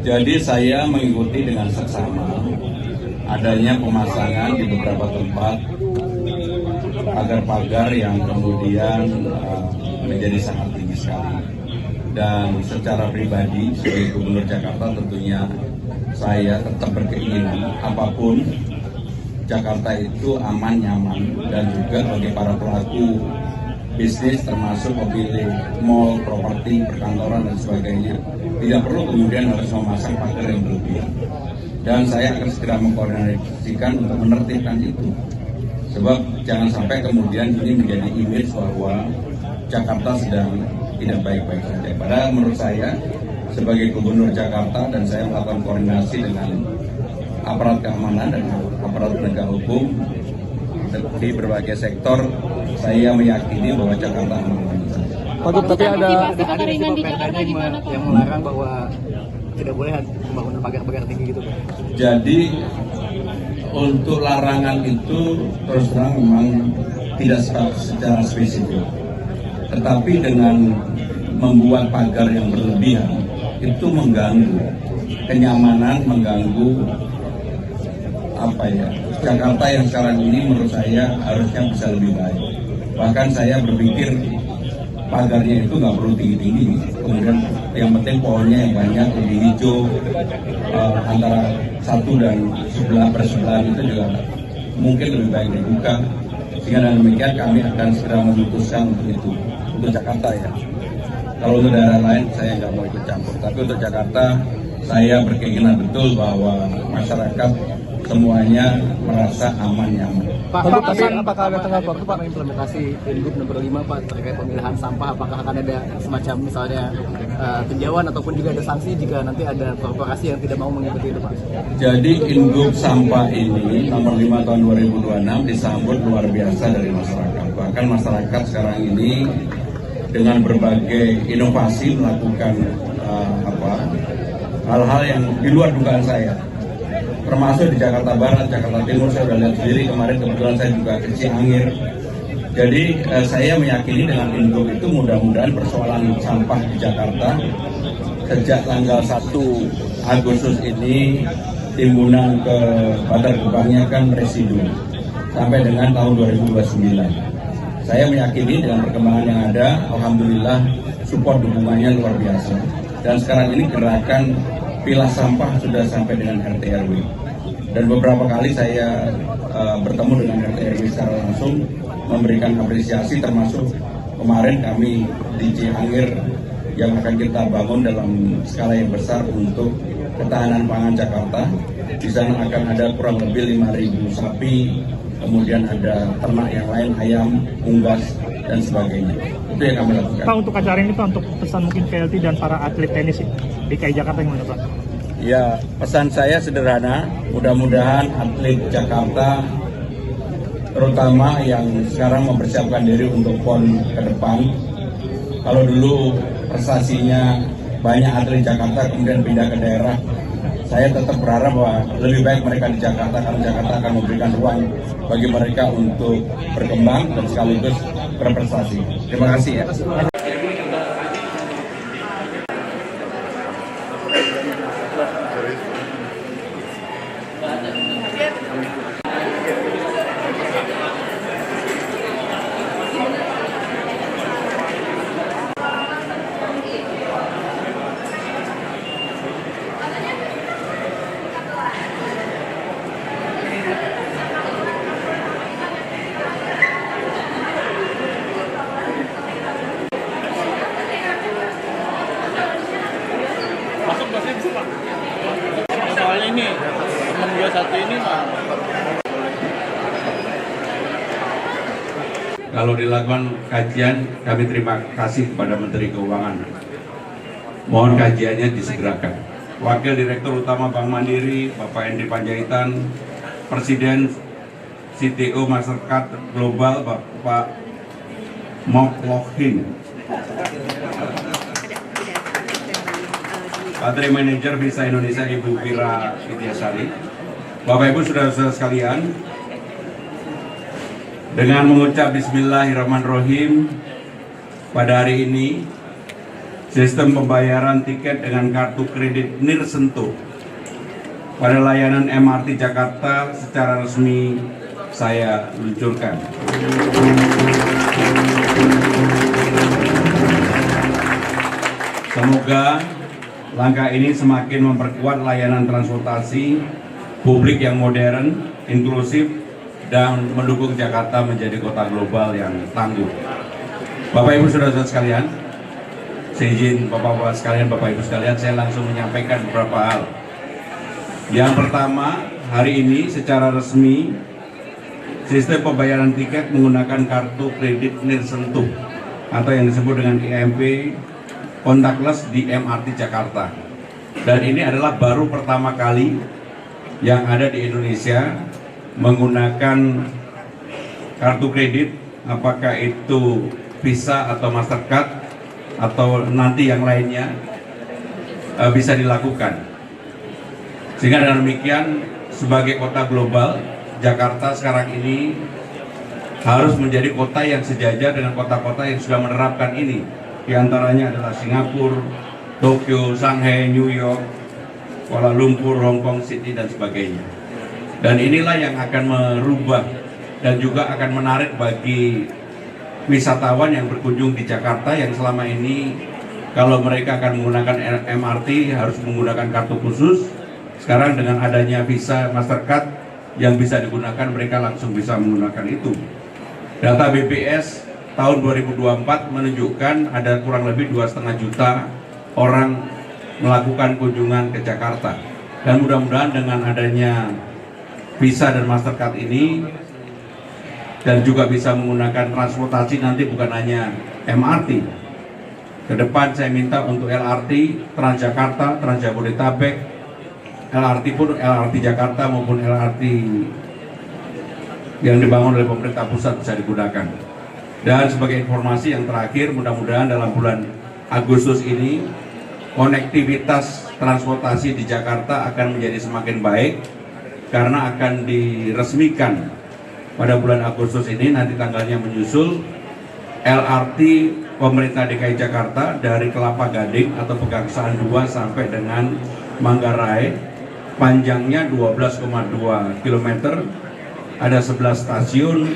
Jadi saya mengikuti dengan seksama adanya pemasangan di beberapa tempat pagar-pagar yang kemudian menjadi sangat tinggi sekali. Dan secara pribadi sebagai Gubernur Jakarta tentunya saya tetap berkeinginan apapun Jakarta itu aman, nyaman, dan juga bagi para pelaku bisnis termasuk pemilik mall, properti, perkantoran dan sebagainya tidak perlu kemudian harus memasang pagar yang berlebihan. Dan saya akan segera mengkoordinasikan untuk menertibkan itu. Sebab jangan sampai kemudian ini menjadi image bahwa Jakarta sedang tidak baik-baik saja. Padahal menurut saya sebagai Gubernur Jakarta dan saya melakukan koordinasi dengan aparat keamanan dan aparat penegak hukum di berbagai sektor, saya meyakini bahwa Jakarta aman saja. Tapi ada kekeringan di Jakarta gimana, Pak? Yang melarang bahwa tidak boleh membangun pagar-pagar tinggi gitu, Pak. Jadi untuk larangan itu terus terang memang tidak secara spesifik. Tetapi dengan membuat pagar yang berlebihan itu mengganggu kenyamanan, mengganggu Jakarta yang sekarang ini menurut saya harusnya bisa lebih baik. Bahkan saya berpikir pagarnya itu nggak perlu tinggi-tinggi, kemudian yang penting pohonnya yang banyak, lebih hijau, antara satu dan bersebelahan itu juga mungkin lebih baik dibuka. Sehingga dengan demikian kami akan segera memutuskan untuk itu, untuk Jakarta ya. Kalau untuk daerah lain saya nggak mau ikut campur, tapi untuk Jakarta saya berkeinginan betul bahwa masyarakat semuanya merasa aman nyaman. Pak, tapi apakah ada tengah waktu Pak implementasi Ingup nomor 5 Pak terkait pemilahan sampah? Apakah akan ada semacam misalnya tinjauan ataupun juga ada sanksi jika nanti ada korporasi yang tidak mau mengikuti itu Pak? Jadi Ingup sampah ini nomor 5 tahun 2026 disambut luar biasa dari masyarakat. Bahkan masyarakat sekarang ini dengan berbagai inovasi melakukan hal-hal yang di luar dugaan saya. Termasuk di Jakarta Barat, Jakarta Timur, saya sudah lihat sendiri kemarin, kebetulan saya juga ke Cianjur. Jadi saya meyakini dengan Ingup itu mudah-mudahan persoalan sampah di Jakarta sejak tanggal 1 Agustus ini timbunan ke Bantar Gebangnya kan residu sampai dengan tahun 2029. Saya meyakini dengan perkembangan yang ada, alhamdulillah support dukungannya luar biasa. Dan sekarang ini gerakan pilah sampah sudah sampai dengan RT RW. Dan beberapa kali saya bertemu dengan RT RW secara langsung memberikan apresiasi, termasuk kemarin kami di Cianjur yang akan kita bangun dalam skala yang besar untuk ketahanan pangan Jakarta. Di sana akan ada kurang lebih 5.000 sapi, kemudian ada ternak yang lain, ayam, unggas, dan sebagainya. Itu yang kami lakukan. Pak, untuk acara ini Pak, untuk pesan mungkin VLT dan para atlet tenis DKI Jakarta yang mana Pak? Ya, pesan saya sederhana, mudah-mudahan atlet Jakarta, terutama yang sekarang mempersiapkan diri untuk PON ke depan, kalau dulu prestasinya banyak atlet Jakarta kemudian pindah ke daerah, saya tetap berharap bahwa lebih baik mereka di Jakarta, karena Jakarta akan memberikan ruang bagi mereka untuk berkembang dan sekaligus berprestasi. Terima kasih ya. Soalnya ini teman gue satu ini mah. Kalau dilakukan kajian, kami terima kasih kepada Menteri Keuangan. Mohon kajiannya disegerakan. Wakil Direktur Utama Bank Mandiri, Bapak Henry Panjaitan, Presiden CTO Mastercard Global, Bapak Moklohin, Country Manager Visa Indonesia Ibu Fira Widyasari. Bapak Ibu saudara-saudara sekalian, dengan mengucap Bismillahirrahmanirrahim, pada hari ini sistem pembayaran tiket dengan kartu kredit nirsentuh pada layanan MRT Jakarta secara resmi saya luncurkan. Semoga langkah ini semakin memperkuat layanan transportasi publik yang modern, inklusif, dan mendukung Jakarta menjadi kota global yang tangguh. Bapak Ibu Saudara-saudara sekalian, seizin Bapak-Bapak sekalian, Bapak Ibu sekalian, saya langsung menyampaikan beberapa hal. Yang pertama, hari ini secara resmi sistem pembayaran tiket menggunakan kartu kredit nirsentuh atau yang disebut dengan IMP contactless di MRT Jakarta. Dan ini adalah baru pertama kali yang ada di Indonesia menggunakan kartu kredit, apakah itu Visa atau Mastercard atau nanti yang lainnya bisa dilakukan. Sehingga dengan demikian sebagai kota global, Jakarta sekarang ini harus menjadi kota yang sejajar dengan kota-kota yang sudah menerapkan ini. Di antaranya adalah Singapura, Tokyo, Shanghai, New York, Kuala Lumpur, Hong Kong City, dan sebagainya. Dan inilah yang akan merubah dan juga akan menarik bagi wisatawan yang berkunjung di Jakarta yang selama ini kalau mereka akan menggunakan MRT harus menggunakan kartu khusus. Sekarang dengan adanya Visa Mastercard yang bisa digunakan, mereka langsung bisa menggunakan itu. Data BPS tahun 2024 menunjukkan ada kurang lebih 2,5 juta orang melakukan kunjungan ke Jakarta. Dan mudah-mudahan dengan adanya Visa dan Mastercard ini dan juga bisa menggunakan transportasi nanti bukan hanya MRT. Ke depan saya minta untuk LRT, Transjakarta, Transjabodetabek, LRT pun LRT Jakarta maupun LRT yang dibangun oleh pemerintah pusat bisa digunakan. Dan sebagai informasi yang terakhir, mudah-mudahan dalam bulan Agustus ini konektivitas transportasi di Jakarta akan menjadi semakin baik karena akan diresmikan pada bulan Agustus ini, nanti tanggalnya menyusul LRT pemerintah DKI Jakarta dari Kelapa Gading atau Pegangsaan 2 sampai dengan Manggarai, panjangnya 12,2 km, ada 11 stasiun,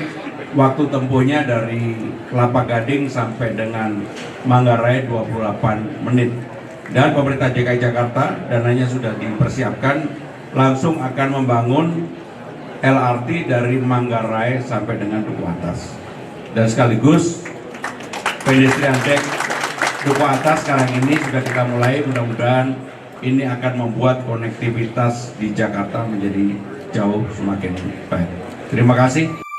waktu tempuhnya dari Kelapa Gading sampai dengan Manggarai 28 menit. Dan pemerintah DKI Jakarta dananya sudah dipersiapkan, langsung akan membangun LRT dari Manggarai sampai dengan Duku Atas. Dan sekaligus pedestrian deck Duku Atas sekarang ini sudah kita mulai, mudah-mudahan ini akan membuat konektivitas di Jakarta menjadi jauh semakin baik. Terima kasih.